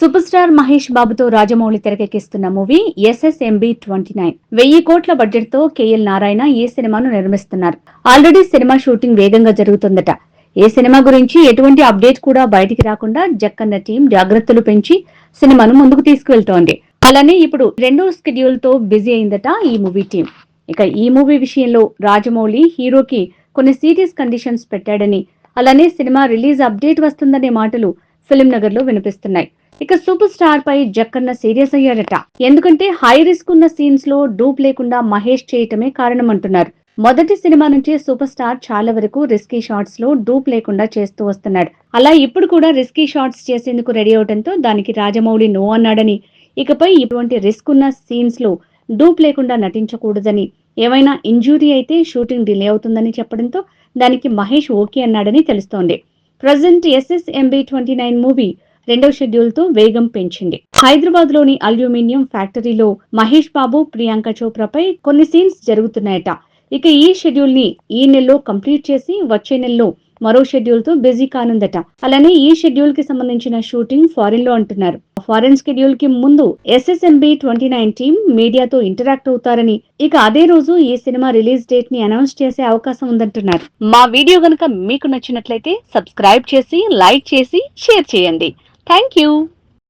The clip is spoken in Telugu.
సూపర్ స్టార్ మహేష్ బాబుతో రాజమౌళి తెరకెక్కిస్తున్న మూవీ ఎస్ఎస్ఎంబి 29 1000 కోట్ల బడ్జెట్ తో కేఎల్ నారాయణ ఈ సినిమాను నిర్మిస్తున్నారు. ఆల్రెడీ సినిమా షూటింగ్ వేగంగా జరుగుతుందట. ఈ సినిమా గురించి ఎటువంటి అప్డేట్ కూడా బయటికి రాకుండా జక్కన్న టీం జాగ్రత్తలు పెంచి సినిమాను ముందుకు తీసుకువెళ్తోంది. అలానే ఇప్పుడు రెండో షెడ్యూల్ తో బిజీ అయిందట ఈ మూవీ టీం. ఇక ఈ మూవీ విషయంలో రాజమౌళి హీరోకి కొన్ని సీరియస్ కండిషన్స్ పెట్టాడని, అలానే సినిమా రిలీజ్ అప్డేట్ వస్తుందనే మాటలు ఫిల్మ్ నగర్ లో వినిపిస్తున్నాయి. ఇక సూపర్ స్టార్ పై జక్కన్న సీరియస్ అయ్యాడట. ఎందుకంటే హై రిస్క్ ఉన్న సీన్స్ లో డూప్ లేకుండా మహేష్ చేయటమే కారణం అంటున్నారు. మొదటి సినిమా నుంచి సూపర్ స్టార్ చాలా వరకు రిస్కీ షాట్స్ లో డూప్ లేకుండా చేస్తూ వస్తున్నాడు. అలా ఇప్పుడు కూడా రిస్కీ షాట్స్ చేసేందుకు రెడీ అవడంతో దానికి రాజమౌళి నో అన్నాడని, ఇకపై ఇటువంటి రిస్క్ ఉన్న సీన్స్ లో డూప్ లేకుండా నటించకూడదని, ఏమైనా ఇంజూరీ అయితే షూటింగ్ డిలే అవుతుందని చెప్పడంతో దానికి మహేష్ ఓకే అన్నాడని తెలుస్తోంది. ప్రజెంట్ ఎస్ఎస్ఎంబి 29 మూవీ రెండో షెడ్యూల్ తో వేగం పెంచింది. హైదరాబాద్ లోని అల్యూమినియం ఫ్యాక్టరీలో మహేష్ బాబు, ప్రియాంక చోప్రాపై కొన్ని సీన్స్ జరుగుతున్నాయట. ఇక ఈ షెడ్యూల్ ని ఈ నెలలో కంప్లీట్ చేసి వచ్చే నెలలో మరో షెడ్యూల్ తో బిజీ కానుందట. అలానే ఈ షెడ్యూల్ కి సంబంధించిన షూటింగ్ ఫారిన్ లో అంటున్నారు. ఫారిన్ షెడ్యూల్ కి ముందు ఎస్ఎస్ఎంబి 29 టీం మీడియాతో ఇంటరాక్ట్ అవుతారని, ఇక అదే రోజు ఈ సినిమా రిలీజ్ డేట్ ని అనౌన్స్ చేసే అవకాశం ఉందంటున్నారు. మా వీడియో గనుక మీకు నచ్చినట్లయితే సబ్స్క్రైబ్ చేసి, లైక్ చేసి, షేర్ చేయండి. Thank you.